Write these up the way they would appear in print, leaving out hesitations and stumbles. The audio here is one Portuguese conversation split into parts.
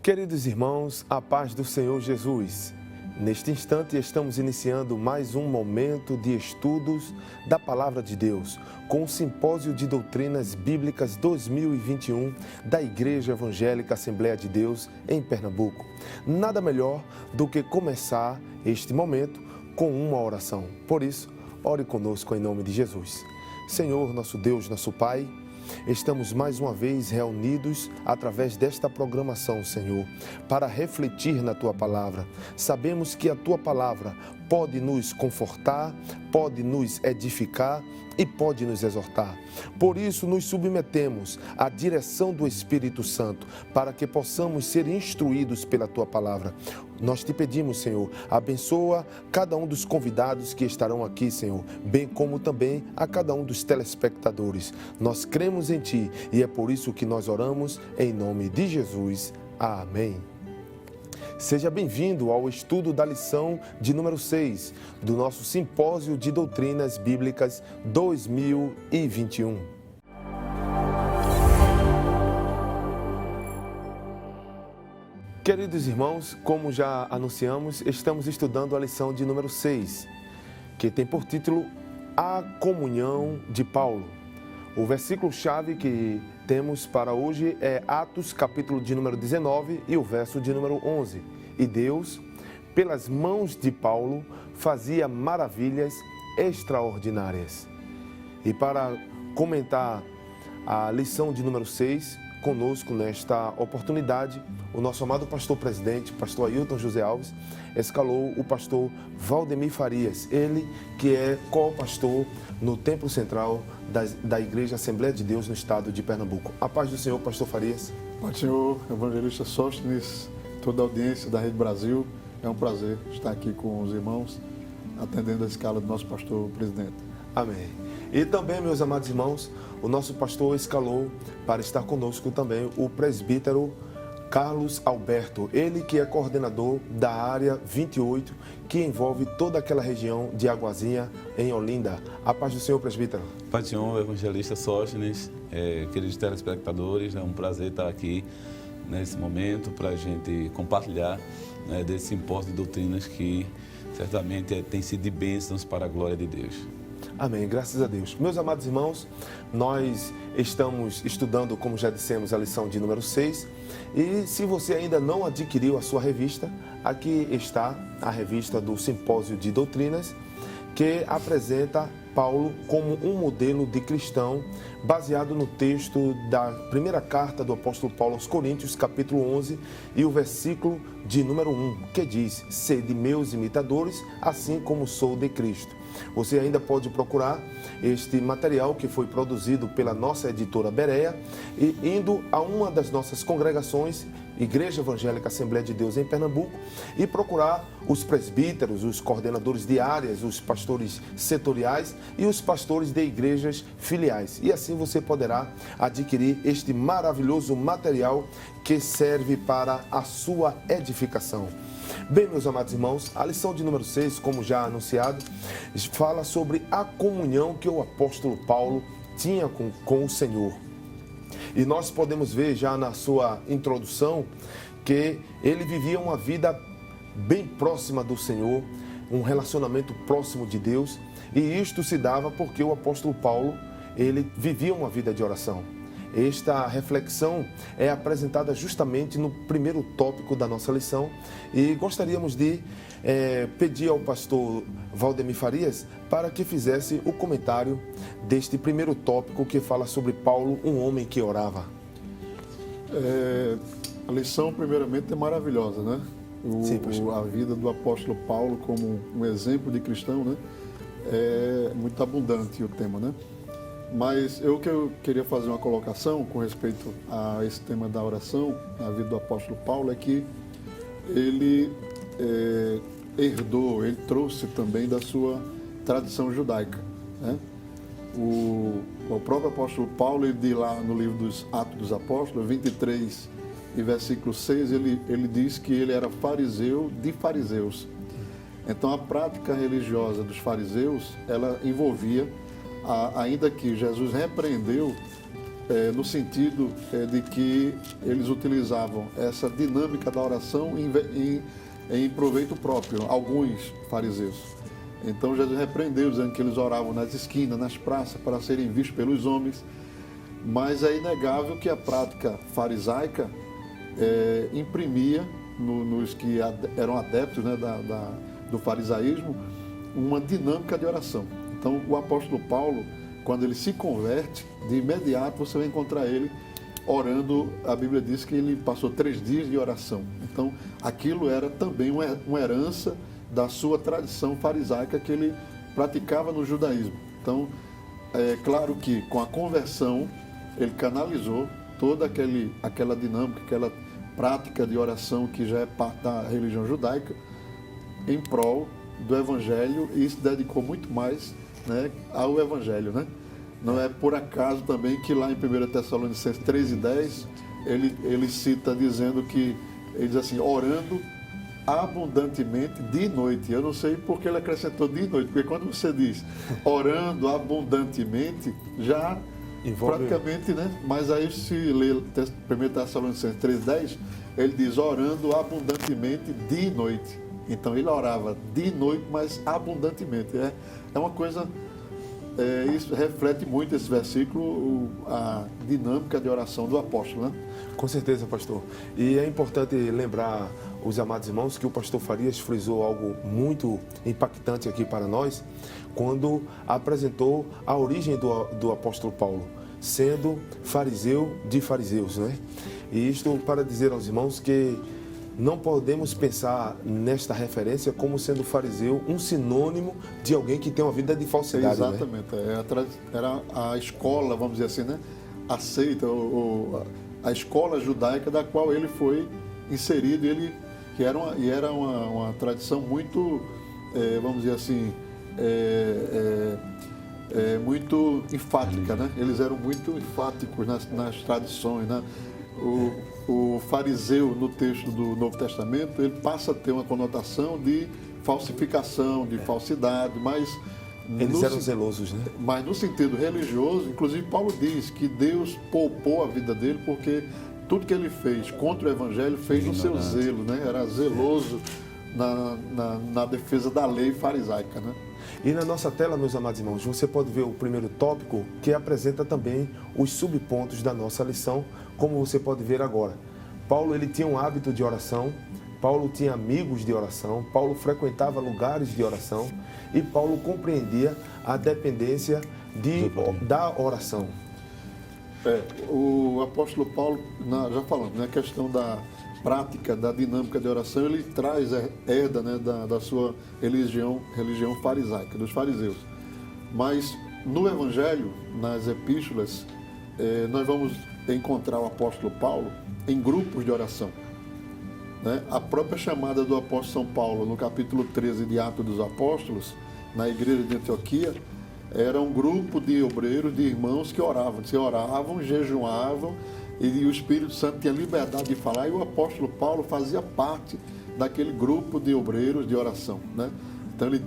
Queridos irmãos, a paz do Senhor Jesus. Neste instante estamos iniciando mais um momento de estudos da Palavra de Deus, com o Simpósio de Doutrinas Bíblicas 2021 da Igreja Evangélica Assembleia de Deus em Pernambuco. Nada melhor do que começar este momento com uma oração. Por isso, ore conosco em nome de Jesus. Senhor, nosso Deus, nosso Pai, estamos mais uma vez reunidos através desta programação, Senhor, para refletir na Tua Palavra. Sabemos que a Tua Palavra pode nos confortar, pode nos edificar e pode nos exortar. Por isso, nos submetemos à direção do Espírito Santo, para que possamos ser instruídos pela Tua Palavra. Nós te pedimos, Senhor, abençoa cada um dos convidados que estarão aqui, Senhor, bem como também a cada um dos telespectadores. Nós cremos em Ti e é por isso que nós oramos em nome de Jesus. Amém. Seja bem-vindo ao estudo da lição de número 6 do nosso Simpósio de Doutrinas Bíblicas 2021. Queridos irmãos, como já anunciamos, estamos estudando a lição de número 6, que tem por título A Comunhão de Paulo. O versículo-chave que temos para hoje é Atos, capítulo de número 19 e o verso de número 11. E Deus, pelas mãos de Paulo, fazia maravilhas extraordinárias. E para comentar a lição de número 6, conosco nesta oportunidade, o nosso amado pastor presidente, pastor Ailton José Alves, escalou o pastor Valdemir Farias, ele que é co-pastor no Templo Central da Igreja Assembleia de Deus no estado de Pernambuco. A paz do Senhor, pastor Farias. Pai do Senhor, evangelista Sóstenes, toda a audiência da Rede Brasil, é um prazer estar aqui com os irmãos, atendendo a escala do nosso pastor presidente. Amém. E também, meus amados irmãos, o nosso pastor escalou para estar conosco também o presbítero Carlos Alberto, ele que é coordenador da área 28, que envolve toda aquela região de Aguazinha, em Olinda. A paz do Senhor, presbítero. Pai do Senhor, evangelista Sóstenes, queridos telespectadores, é um prazer estar aqui nesse momento para a gente compartilhar desse simpósio de doutrinas que certamente tem sido de bênçãos para a glória de Deus. Amém, graças a Deus. Meus amados irmãos, nós estamos estudando, como já dissemos, a lição de número 6. E se você ainda não adquiriu a sua revista, aqui está a revista do Simpósio de Doutrinas, que apresenta Paulo como um modelo de cristão, baseado no texto da primeira carta do apóstolo Paulo aos Coríntios, capítulo 11, e o versículo de número 1, que diz: sede meus imitadores, assim como sou de Cristo. Você ainda pode procurar este material que foi produzido pela nossa editora Berea e indo a uma das nossas congregações, Igreja Evangélica Assembleia de Deus em Pernambuco, e procurar os presbíteros, os coordenadores de áreas, os pastores setoriais e os pastores de igrejas filiais. E assim você poderá adquirir este maravilhoso material que serve para a sua edificação. Bem, meus amados irmãos, a lição de número 6, como já anunciado, fala sobre a comunhão que o apóstolo Paulo tinha com o Senhor. E nós podemos ver já na sua introdução que ele vivia uma vida bem próxima do Senhor, um relacionamento próximo de Deus, e isto se dava porque o apóstolo Paulo, ele vivia uma vida de oração. Esta reflexão é apresentada justamente no primeiro tópico da nossa lição e gostaríamos de pedir ao pastor Valdemir Farias para que fizesse o comentário deste primeiro tópico que fala sobre Paulo, um homem que orava. A lição, primeiramente, é maravilhosa, né? Sim, a vida do apóstolo Paulo como um exemplo de cristão, né? É muito abundante o tema, né? Mas eu queria fazer uma colocação com respeito a esse tema da oração na vida do apóstolo Paulo, é que ele ele trouxe também da sua tradição judaica, né? O próprio apóstolo Paulo, ele diz lá no livro dos Atos dos Apóstolos, 23 e versículo 6, ele diz que ele era fariseu de fariseus. Então a prática religiosa dos fariseus, ela envolvia, ainda que Jesus repreendeu no sentido de que eles utilizavam essa dinâmica da oração em proveito próprio, alguns fariseus. Então Jesus repreendeu, dizendo que eles oravam nas esquinas, nas praças, para serem vistos pelos homens. Mas é inegável que a prática farisaica imprimia nos que eram adeptos, né, do farisaísmo uma dinâmica de oração. Então o apóstolo Paulo, quando ele se converte, de imediato você vai encontrar ele orando. A Bíblia diz que ele passou 3 dias de oração. Então aquilo era também uma herança da sua tradição farisaica que ele praticava no judaísmo. Então é claro que com a conversão ele canalizou toda aquela dinâmica, aquela prática de oração que já é parte da religião judaica em prol do Evangelho, e se dedicou muito mais, né, ao Evangelho, né? Não é por acaso também que lá em 1 Tessalonicenses 3:10 ele cita dizendo que, ele diz assim, orando abundantemente de noite. Eu não sei porque ele acrescentou de noite, porque quando você diz orando abundantemente, já envolve praticamente, né? Mas aí se lê 1 Tessalonicenses 3:10, ele diz orando abundantemente de noite. Então ele orava de noite, mas abundantemente. É uma coisa, isso reflete muito esse versículo, a dinâmica de oração do apóstolo, né? Com certeza, pastor. E é importante lembrar os amados irmãos que o pastor Farias frisou algo muito impactante aqui para nós, quando apresentou a origem do apóstolo Paulo, sendo fariseu de fariseus, né? E isto para dizer aos irmãos que não podemos pensar nesta referência como sendo fariseu um sinônimo de alguém que tem uma vida de falsidade. Exatamente. Né? Era a escola, vamos dizer assim, né? Aceita, a escola judaica da qual ele foi inserido, que era uma tradição muito, vamos dizer assim, muito enfática, né? Eles eram muito enfáticos nas tradições, né? O fariseu, no texto do Novo Testamento, ele passa a ter uma conotação de falsificação, de falsidade, mas eles eram zelosos, né? Mas no sentido religioso, inclusive Paulo diz que Deus poupou a vida dele porque tudo que ele fez contra o Evangelho fez no seu zelo, né? Era zeloso na defesa da lei farisaica, né? E na nossa tela, meus amados irmãos, você pode ver o primeiro tópico, que apresenta também os subpontos da nossa lição, como você pode ver agora. Paulo, ele tinha um hábito de oração, Paulo tinha amigos de oração, Paulo frequentava lugares de oração e Paulo compreendia a dependência da oração. O apóstolo Paulo, já falando, né, a questão da prática, da dinâmica de oração, ele traz, herda, né, da sua religião farisaica, dos fariseus. Mas no Evangelho, nas epístolas, nós vamos encontrar o apóstolo Paulo em grupos de oração. Né? A própria chamada do apóstolo São Paulo, no capítulo 13 de Atos dos Apóstolos, na igreja de Antioquia, era um grupo de obreiros, de irmãos que oravam. Se oravam, jejuavam, e o Espírito Santo tinha liberdade de falar, e o apóstolo Paulo fazia parte daquele grupo de obreiros de oração, né? Então ele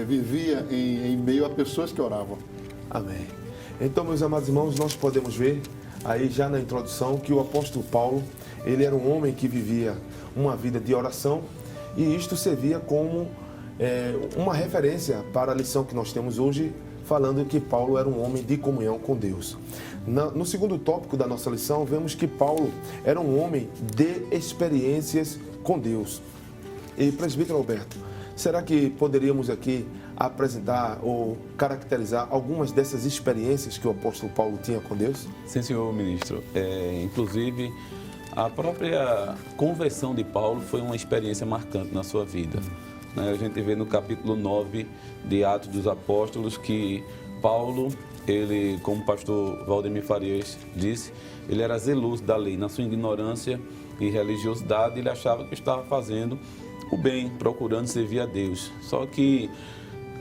vivia em meio a pessoas que oravam. Amém. Então, meus amados irmãos, nós podemos ver aí já na introdução que o apóstolo Paulo, ele era um homem que vivia uma vida de oração, e isto servia como uma referência para a lição que nós temos hoje, falando que Paulo era um homem de comunhão com Deus. No segundo tópico da nossa lição, vemos que Paulo era um homem de experiências com Deus. E, presbítero Alberto, será que poderíamos aqui apresentar ou caracterizar algumas dessas experiências que o apóstolo Paulo tinha com Deus? Sim, senhor ministro. Inclusive, a própria conversão de Paulo foi uma experiência marcante na sua vida. A gente vê no capítulo 9 de Atos dos Apóstolos que Paulo, ele, como o pastor Valdemir Farias disse, ele era zeloso da lei. Na sua ignorância e religiosidade, ele achava que estava fazendo o bem, procurando servir a Deus. Só que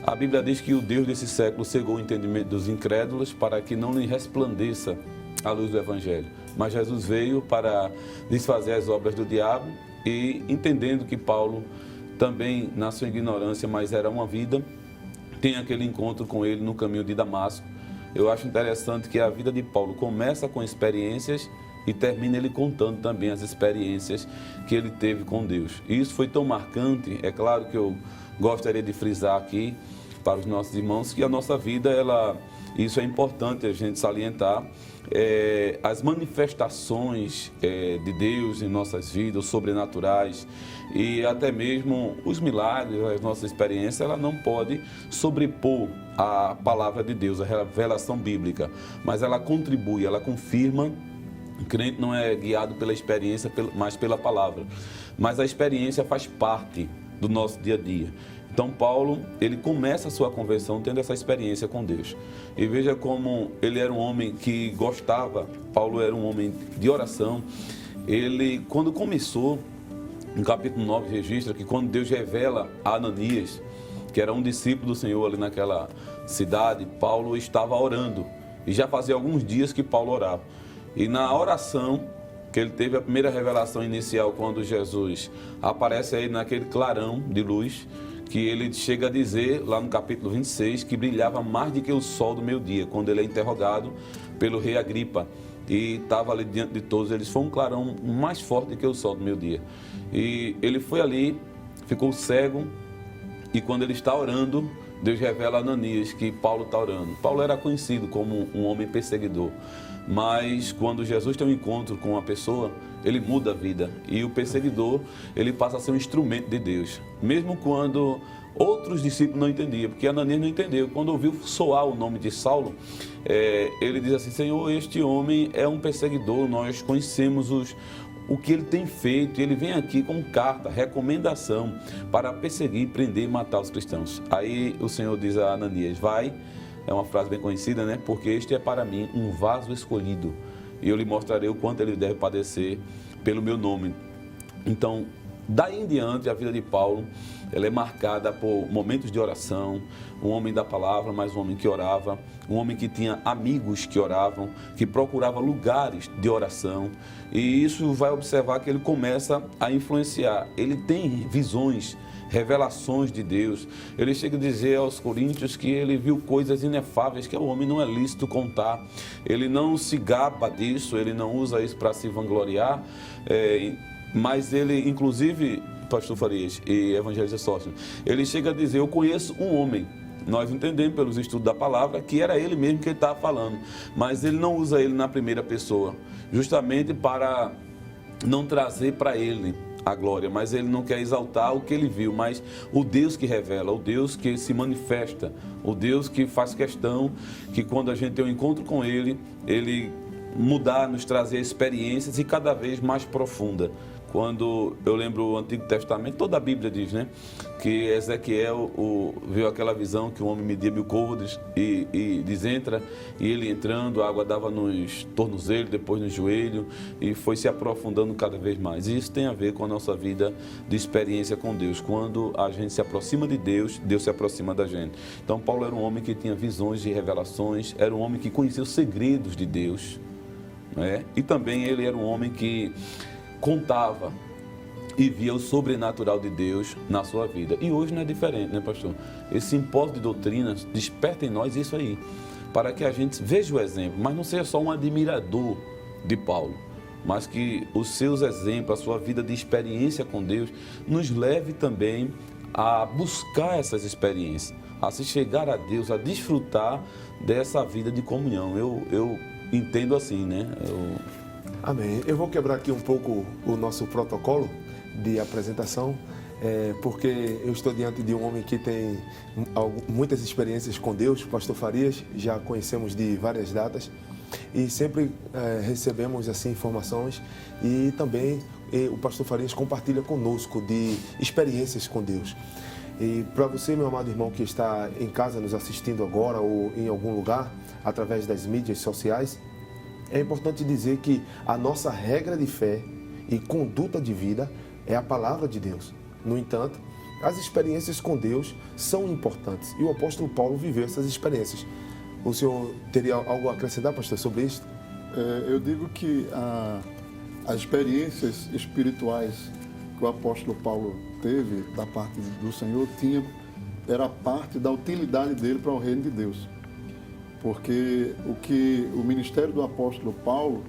a Bíblia diz que o Deus desse século cegou o entendimento dos incrédulos para que não lhe resplandeça a luz do Evangelho. Mas Jesus veio para desfazer as obras do diabo e, entendendo que Paulo também, na sua ignorância, mas era uma vida, tem aquele encontro com ele no caminho de Damasco, eu acho interessante que a vida de Paulo começa com experiências e termina ele contando também as experiências que ele teve com Deus. E isso foi tão marcante, é claro que eu gostaria de frisar aqui para os nossos irmãos que a nossa vida, isso é importante a gente salientar, as manifestações de Deus em nossas vidas, os sobrenaturais e até mesmo os milagres, as nossas experiências, ela não pode sobrepor a palavra de Deus, a revelação bíblica, mas ela contribui, ela confirma. O crente não é guiado pela experiência, mas pela palavra. Mas a experiência faz parte do nosso dia a dia. Então, Paulo, ele começa a sua conversão tendo essa experiência com Deus. E veja como ele era um homem que gostava, Paulo era um homem de oração. Ele, quando começou, no capítulo 9, registra que quando Deus revela a Ananias, que era um discípulo do Senhor ali naquela cidade, Paulo estava orando. E já fazia alguns dias que Paulo orava. E na oração, que ele teve a primeira revelação inicial, quando Jesus aparece aí naquele clarão de luz, que ele chega a dizer, lá no capítulo 26, que brilhava mais do que o sol do meio-dia, quando ele é interrogado pelo rei Agripa. E estava ali diante de todos, eles foi um clarão mais forte do que o sol do meio-dia. E ele foi ali, ficou cego, e quando ele está orando, Deus revela a Ananias que Paulo está orando. Paulo era conhecido como um homem perseguidor. Mas quando Jesus tem um encontro com uma pessoa, ele muda a vida. E o perseguidor, ele passa a ser um instrumento de Deus. Mesmo quando outros discípulos não entendiam, porque Ananias não entendeu. Quando ouviu soar o nome de Saulo, ele diz assim: Senhor, este homem é um perseguidor, nós conhecemos o que ele tem feito. Ele vem aqui com carta, recomendação para perseguir, prender e matar os cristãos. Aí o Senhor diz a Ananias: vai. É uma frase bem conhecida, né? Porque este é para mim um vaso escolhido, e eu lhe mostrarei o quanto ele deve padecer pelo meu nome. Então, daí em diante, a vida de Paulo, ela é marcada por momentos de oração, um homem da palavra, mas um homem que orava, um homem que tinha amigos que oravam, que procurava lugares de oração, e isso vai observar que ele começa a influenciar. Ele tem visões, revelações de Deus. Ele chega a dizer aos coríntios que ele viu coisas inefáveis que ao homem não é lícito contar. Ele não se gaba disso, ele não usa isso para se vangloriar, mas ele, inclusive, pastor Farias e evangelista Sóstenes, ele chega a dizer: eu conheço um homem. Nós entendemos pelos estudos da palavra que era ele mesmo que ele estava falando, mas ele não usa ele na primeira pessoa, justamente para não trazer para ele a glória, mas ele não quer exaltar o que ele viu, mas o Deus que revela, o Deus que se manifesta, o Deus que faz questão que quando a gente tem um encontro com ele, ele mudar, nos trazer experiências e cada vez mais profunda. Quando eu lembro o Antigo Testamento, toda a Bíblia diz, né, que Ezequiel viu aquela visão que o homem media 1000 côvados e diz: entra, e ele entrando, a água dava nos tornozelos, depois no joelho, e foi se aprofundando cada vez mais. E isso tem a ver com a nossa vida de experiência com Deus. Quando a gente se aproxima de Deus, Deus se aproxima da gente. Então Paulo era um homem que tinha visões e revelações, era um homem que conhecia os segredos de Deus, né? E também ele era um homem que contava e via o sobrenatural de Deus na sua vida. E hoje não é diferente, né, pastor? Esse simpósio de doutrinas desperta em nós isso aí, para que a gente veja o exemplo, mas não seja só um admirador de Paulo, mas que os seus exemplos, a sua vida de experiência com Deus, nos leve também a buscar essas experiências, a se chegar a Deus, a desfrutar dessa vida de comunhão. Eu entendo assim, né? Amém. Eu vou quebrar aqui um pouco o nosso protocolo de apresentação, porque eu estou diante de um homem que tem muitas experiências com Deus, pastor Farias, já conhecemos de várias datas e sempre recebemos assim informações, e também o pastor Farias compartilha conosco de experiências com Deus. E para você, meu amado irmão, que está em casa nos assistindo agora ou em algum lugar, através das mídias sociais, é importante dizer que a nossa regra de fé e conduta de vida é a palavra de Deus. No entanto, as experiências com Deus são importantes e o apóstolo Paulo viveu essas experiências. O senhor teria algo a acrescentar, pastor, sobre isso? Eu digo que as experiências espirituais que o apóstolo Paulo teve da parte do Senhor era parte da utilidade dele para o reino de Deus. porque o ministério do apóstolo Paulo,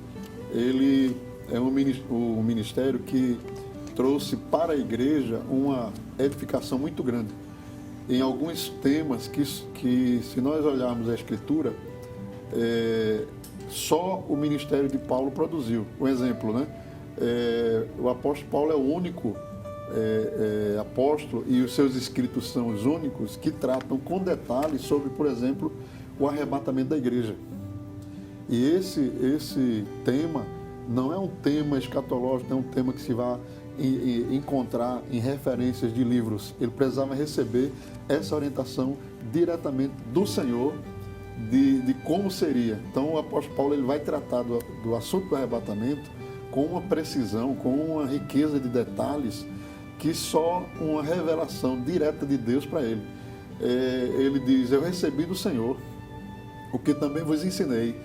ele é um ministério que trouxe para a igreja uma edificação muito grande. Em alguns temas que se nós olharmos a Escritura, só o ministério de Paulo produziu. Um exemplo, né? O apóstolo Paulo é o único apóstolo, e os seus escritos são os únicos que tratam com detalhes sobre, por exemplo, o arrebatamento da igreja. E esse tema não é um tema escatológico, não é um tema que se vai encontrar em referências de livros. Ele precisava receber essa orientação diretamente do Senhor, de como seria. Então o apóstolo Paulo ele vai tratar do assunto do arrebatamento com uma precisão, com uma riqueza de detalhes que só uma revelação direta de Deus para ele. Ele diz: eu recebi do Senhor o que também vos ensinei.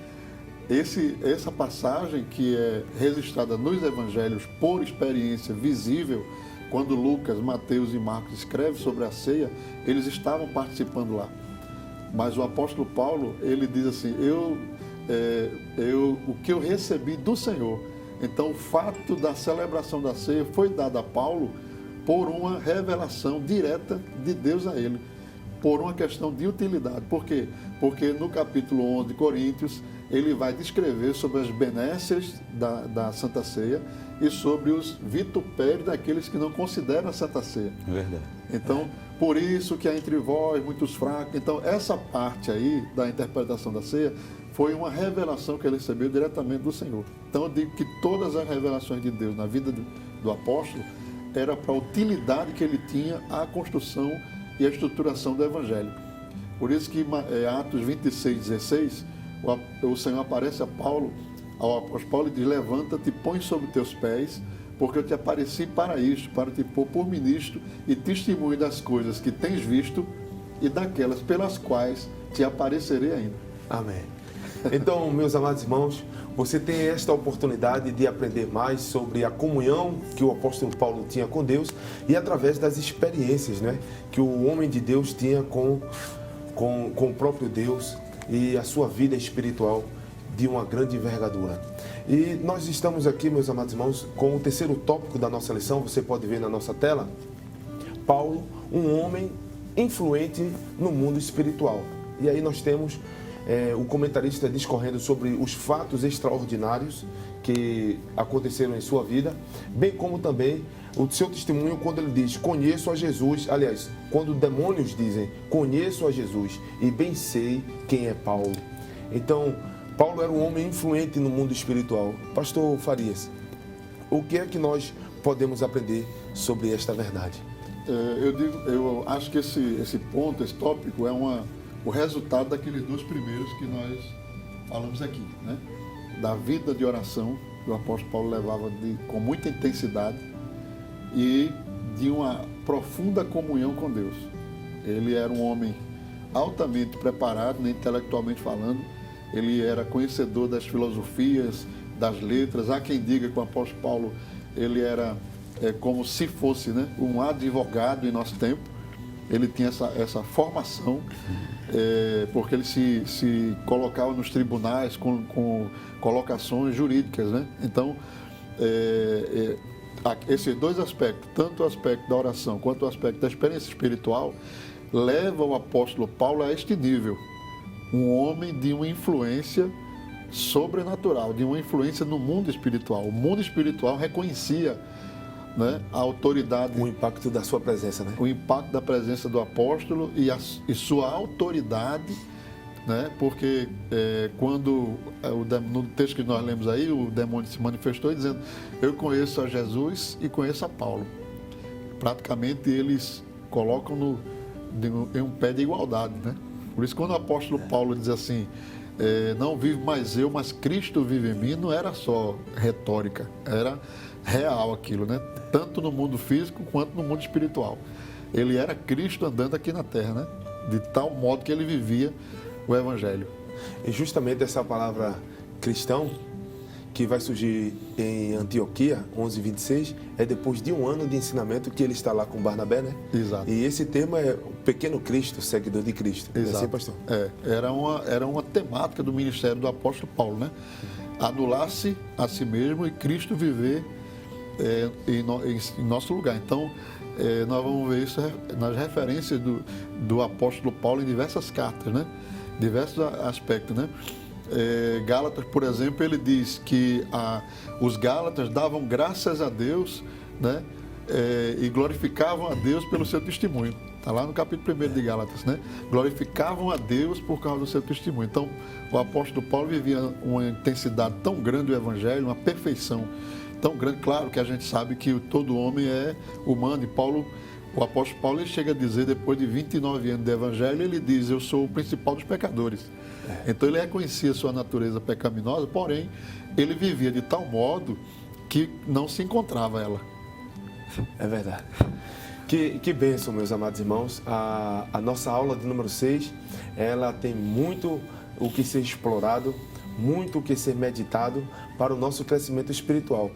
Essa passagem que é registrada nos evangelhos por experiência visível, quando Lucas, Mateus e Marcos escrevem sobre a ceia, eles estavam participando lá. Mas o apóstolo Paulo, ele diz assim: o que eu recebi do Senhor. Então o fato da celebração da ceia foi dado a Paulo por uma revelação direta de Deus a ele, por uma questão de utilidade. Por quê? Porque no capítulo 11 de Coríntios, ele vai descrever sobre as benesses da Santa Ceia e sobre os vitupérios daqueles que não consideram a Santa Ceia. É verdade. Então, por isso que há entre vós muitos fracos. Então, essa parte aí da interpretação da ceia foi uma revelação que ele recebeu diretamente do Senhor. Então, eu digo que todas as revelações de Deus na vida do apóstolo era para a utilidade que ele tinha à construção e à estruturação do Evangelho. Por isso que Atos 26:16, o Senhor aparece ao apóstolo Paulo e diz: levanta-te, põe sobre teus pés, porque eu te apareci para isto, para te pôr por ministro e testemunho das coisas que tens visto e daquelas pelas quais te aparecerei ainda. Amém. Então, meus amados irmãos, você tem esta oportunidade de aprender mais sobre a comunhão que o apóstolo Paulo tinha com Deus e através das experiências, né, que o homem de Deus tinha com o próprio Deus e a sua vida espiritual de uma grande envergadura. E nós estamos aqui, meus amados irmãos, com o terceiro tópico da nossa lição. Você pode ver na nossa tela: Paulo, um homem influente no mundo espiritual. E aí nós temos o comentarista discorrendo sobre os fatos extraordinários que aconteceram em sua vida, bem como também o seu testemunho quando ele diz: conheço a Jesus. Aliás, quando demônios dizem: conheço a Jesus e bem sei quem é Paulo. Então, Paulo era um homem influente no mundo espiritual. Pastor Farias, o que é que nós podemos aprender sobre esta verdade? Eu acho que esse ponto, esse tópico, é o resultado daqueles dois primeiros que nós falamos aqui, né? Da vida de oração que o apóstolo Paulo levava com muita intensidade e de uma profunda comunhão com Deus. Ele era um homem altamente preparado, né, intelectualmente falando. Ele era conhecedor das filosofias, das letras. Há quem diga que o apóstolo Paulo ele era como se fosse, né, um advogado em nosso tempo. Ele tinha essa formação, porque ele se colocava nos tribunais com colocações jurídicas, né? Então, esses dois aspectos, tanto o aspecto da oração quanto o aspecto da experiência espiritual, levam o apóstolo Paulo a este nível. Um homem de uma influência sobrenatural, de uma influência no mundo espiritual. O mundo espiritual reconhecia, né, a autoridade, o impacto da sua presença, né? O impacto da presença do apóstolo e sua autoridade, né? Porque quando no texto que nós lemos aí, o demônio se manifestou dizendo: eu conheço a Jesus e conheço a Paulo. Praticamente eles colocam em um pé de igualdade, né? Por isso, quando o apóstolo Paulo diz assim: não vivo mais eu, mas Cristo vive em mim, não era só retórica, era real aquilo, né? Tanto no mundo físico quanto no mundo espiritual. Ele era Cristo andando aqui na terra, né? De tal modo que ele vivia o Evangelho. E justamente essa palavra cristão, que vai surgir em Antioquia, 11:26, é depois de um ano de ensinamento que ele está lá com Barnabé, né? Exato. E esse tema é o pequeno Cristo, seguidor de Cristo. Exato. É assim, pastor? Era uma temática do ministério do apóstolo Paulo, né? Anular-se a si mesmo e Cristo viver em nosso lugar. Então, nós vamos ver isso nas referências do apóstolo Paulo em diversas cartas, né? Diversos aspectos, né? Gálatas, por exemplo, ele diz que os Gálatas davam graças a Deus, né? E glorificavam a Deus pelo seu testemunho. Está lá no capítulo 1 de Gálatas, né? Glorificavam a Deus por causa do seu testemunho. Então, o apóstolo Paulo vivia uma intensidade tão grande do evangelho, uma perfeição tão grande. Claro que a gente sabe que todo homem é humano, e o apóstolo Paulo ele chega a dizer, depois de 29 anos de evangelho, ele diz: eu sou o principal dos pecadores. Então ele reconhecia sua natureza pecaminosa, porém ele vivia de tal modo que não se encontrava ela. É verdade. Que bênção, meus amados irmãos. A nossa aula de número 6, ela tem muito o que ser explorado, muito o que ser meditado para o nosso crescimento espiritual.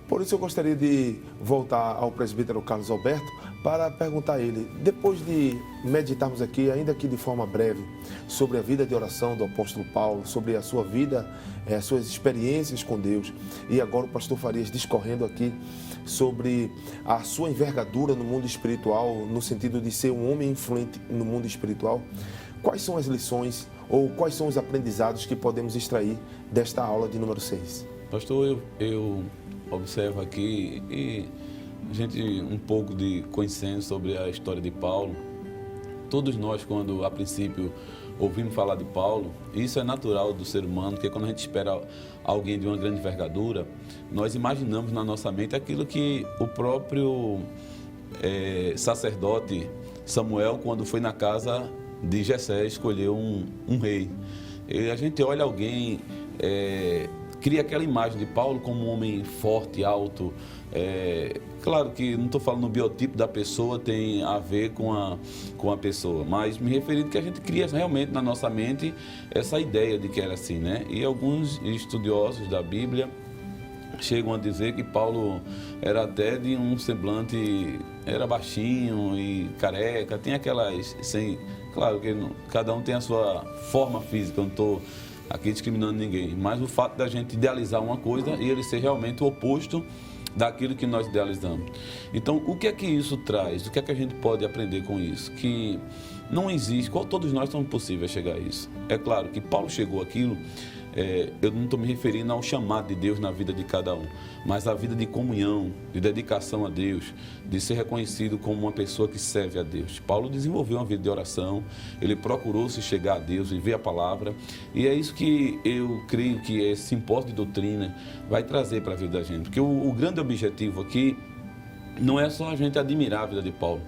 Por isso eu gostaria de voltar ao presbítero Carlos Alberto para perguntar a ele, depois de meditarmos aqui, ainda que de forma breve, sobre a vida de oração do apóstolo Paulo, sobre a sua vida, as suas experiências com Deus, e agora o pastor Farias discorrendo aqui sobre a sua envergadura no mundo espiritual, no sentido de ser um homem influente no mundo espiritual, quais são as lições ou quais são os aprendizados que podemos extrair desta aula de número 6? Pastor, eu observo aqui e a gente um pouco de conhecendo sobre a história de Paulo. Todos nós, quando a princípio ouvimos falar de Paulo, isso é natural do ser humano, porque quando a gente espera alguém de uma grande envergadura, nós imaginamos na nossa mente aquilo que o próprio sacerdote Samuel, quando foi na casa de Jessé, escolheu um rei. E a gente olha alguém, cria aquela imagem de Paulo como um homem forte, alto. Claro que não estou falando no biotipo da pessoa, tem a ver com a pessoa, mas me referindo que a gente cria realmente na nossa mente essa ideia de que era assim, né? E alguns estudiosos da Bíblia chegam a dizer que Paulo era até de um semblante, era baixinho e careca, tem aquelas, claro que cada um tem a sua forma física, eu não estou aqui discriminando ninguém, mas o fato da gente idealizar uma coisa e ele ser realmente o oposto daquilo que nós idealizamos. Então, o que é que isso traz? O que é que a gente pode aprender com isso? Que não existe, todos nós somos possíveis chegar a isso. É claro que Paulo chegou àquilo, eu não estou me referindo ao chamado de Deus na vida de cada um, mas a vida de comunhão, de dedicação a Deus, de ser reconhecido como uma pessoa que serve a Deus. Paulo desenvolveu uma vida de oração, ele procurou se chegar a Deus, viver a palavra, e é isso que eu creio que esse simpósio de doutrina vai trazer para a vida da gente, porque o grande objetivo aqui não é só a gente admirar a vida de Paulo,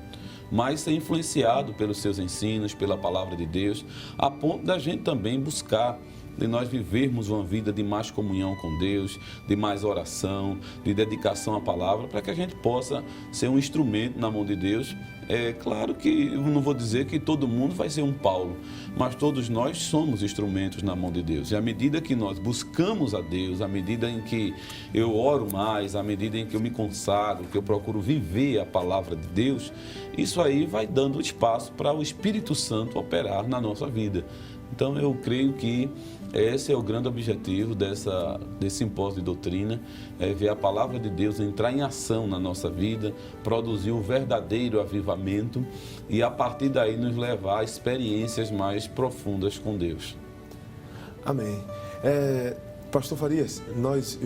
mas ser influenciado pelos seus ensinos, pela palavra de Deus, a ponto da gente também buscar, de nós vivermos uma vida de mais comunhão com Deus, de mais oração, de dedicação à palavra, para que a gente possa ser um instrumento na mão de Deus. É claro que eu não vou dizer que todo mundo vai ser um Paulo, mas todos nós somos instrumentos na mão de Deus. E à medida que nós buscamos a Deus, à medida em que eu oro mais, à medida em que eu me consagro, que eu procuro viver a palavra de Deus, isso aí vai dando espaço para o Espírito Santo operar na nossa vida. Então eu creio que esse é o grande objetivo desse simpósio de doutrina, é ver a palavra de Deus entrar em ação na nossa vida, produzir o verdadeiro avivamento e a partir daí nos levar a experiências mais profundas com Deus. Amém. Pastor Farias, nós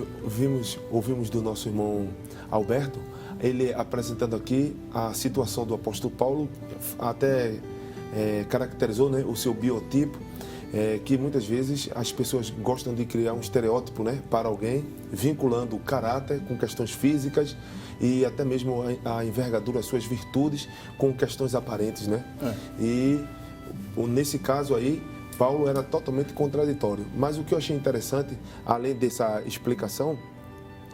ouvimos do nosso irmão Alberto, ele apresentando aqui a situação do apóstolo Paulo, até caracterizou, né, o seu biotipo, que muitas vezes as pessoas gostam de criar um estereótipo, né, para alguém, vinculando o caráter com questões físicas e até mesmo a envergadura, as suas virtudes com questões aparentes, né? E nesse caso aí, Paulo era totalmente contraditório. Mas o que eu achei interessante, além dessa explicação,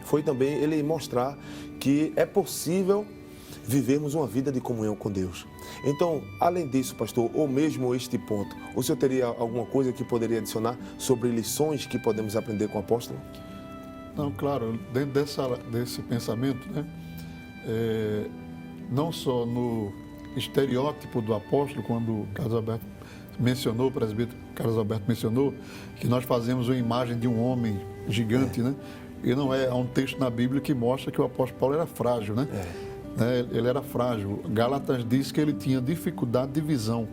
foi também ele mostrar que é possível vivermos uma vida de comunhão com Deus. Então, além disso, pastor, ou mesmo este ponto, o senhor teria alguma coisa que poderia adicionar sobre lições que podemos aprender com o apóstolo? Não, claro, dentro desse pensamento, né, não só no estereótipo do apóstolo, quando Carlos Alberto mencionou, o presbítero Carlos Alberto mencionou, que nós fazemos uma imagem de um homem gigante, né? E não há um texto na Bíblia que mostra que o apóstolo Paulo era frágil, né? Ele era frágil. Gálatas diz que ele tinha dificuldade de visão.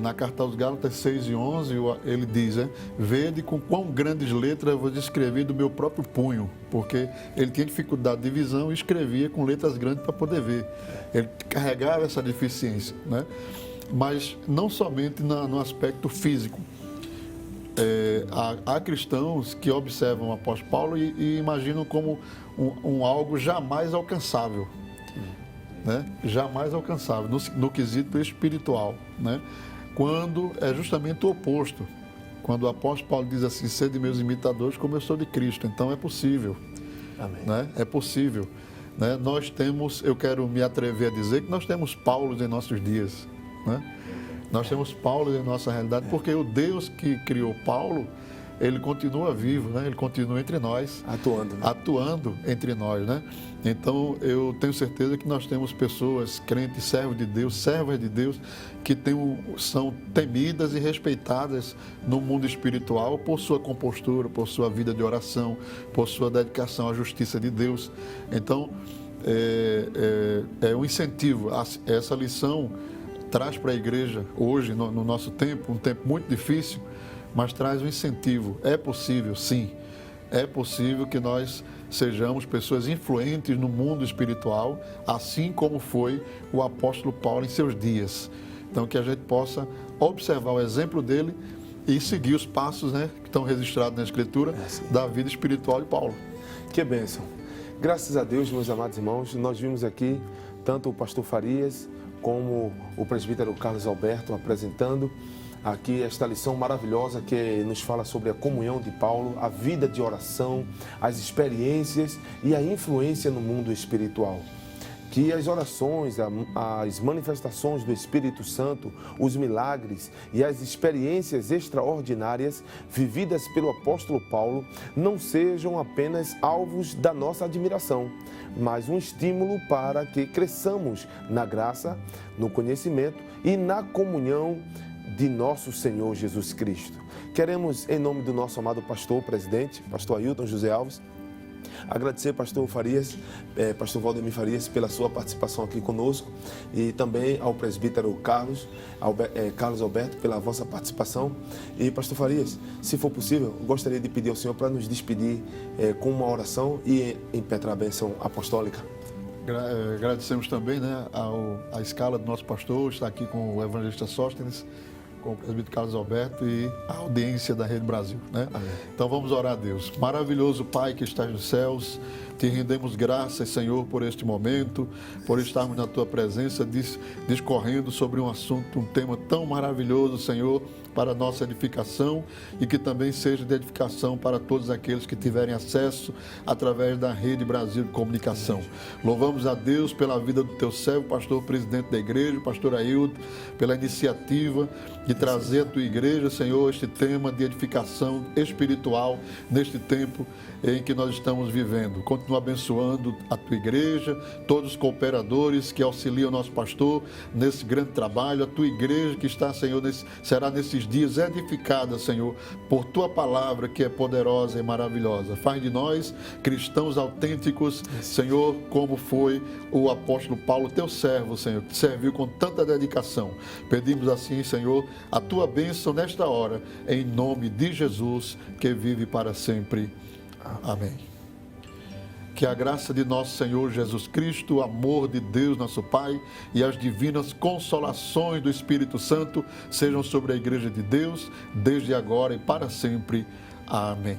Na carta aos Gálatas 6 e 11, ele diz, vede com quão grandes letras eu vou escrever do meu próprio punho, porque ele tinha dificuldade de visão e escrevia com letras grandes para poder ver. Ele carregava essa deficiência, né? Mas não somente no aspecto físico. Há cristãos que observam o apóstolo Paulo e imaginam como um algo jamais alcançável. Né? Jamais alcançável, no quesito espiritual, né? Quando é justamente o oposto. Quando o apóstolo Paulo diz assim, sede meus imitadores como eu sou de Cristo. Então é possível. Amém. Né? É possível. Né? Nós temos, eu quero me atrever a dizer que nós temos Paulos em nossos dias. Né? Nós temos Paulo em nossa realidade, porque o Deus que criou Paulo, ele continua vivo, né? Ele continua entre nós. Atuando. Né? Atuando entre nós, né? Então, eu tenho certeza que nós temos pessoas, crentes, servos de Deus, servas de Deus, que são temidas e respeitadas no mundo espiritual por sua compostura, por sua vida de oração, por sua dedicação à justiça de Deus. Então, é um incentivo. Essa lição traz para a igreja, hoje, no nosso tempo, um tempo muito difícil, mas traz um incentivo. É possível, sim. É possível que nós sejamos pessoas influentes no mundo espiritual, assim como foi o apóstolo Paulo em seus dias. Então, que a gente possa observar o exemplo dele e seguir os passos, né, que estão registrados na Escritura da vida espiritual de Paulo. Que bênção. Graças a Deus, meus amados irmãos, nós vimos aqui tanto o pastor Farias como o presbítero Carlos Alberto apresentando aqui esta lição maravilhosa que nos fala sobre a comunhão de Paulo, a vida de oração, as experiências e a influência no mundo espiritual. Que as orações, as manifestações do Espírito Santo, os milagres e as experiências extraordinárias vividas pelo apóstolo Paulo não sejam apenas alvos da nossa admiração, mas um estímulo para que cresçamos na graça, no conhecimento e na comunhão de nosso Senhor Jesus Cristo. Queremos, em nome do nosso amado pastor, presidente, pastor Ailton José Alves, agradecer pastor Farias, pastor Valdemir Farias, pela sua participação aqui conosco e também ao presbítero Carlos Alberto pela vossa participação. E pastor Farias, se for possível, gostaria de pedir ao senhor para nos despedir com uma oração e impetrar a bênção apostólica. Agradecemos também, né, a escala do nosso pastor, está aqui com o evangelista Sóstenes, com o presbítero Carlos Alberto e a audiência da Rede Brasil, né? Amém. Então vamos orar a Deus. Maravilhoso Pai que estás nos céus, te rendemos graças, Senhor, por este momento, por estarmos na tua presença, discorrendo sobre um assunto, um tema tão maravilhoso, Senhor, para a nossa edificação e que também seja de edificação para todos aqueles que tiverem acesso através da Rede Brasil de Comunicação. Louvamos a Deus pela vida do teu servo, pastor presidente da igreja, pastor Ailton, pela iniciativa de trazer à tua igreja, Senhor, este tema de edificação espiritual neste tempo em que nós estamos vivendo. Continua abençoando a tua igreja, todos os cooperadores que auxiliam o nosso pastor nesse grande trabalho, a tua igreja que está, Senhor, será nesses dias edificada, Senhor, por tua palavra que é poderosa e maravilhosa. Faz de nós cristãos autênticos, Senhor, como foi o apóstolo Paulo, teu servo, Senhor, que serviu com tanta dedicação. Pedimos assim, Senhor, a tua bênção nesta hora, em nome de Jesus, que vive para sempre. Amém. Que a graça de nosso Senhor Jesus Cristo, o amor de Deus, nosso Pai, e as divinas consolações do Espírito Santo sejam sobre a Igreja de Deus, desde agora e para sempre. Amém.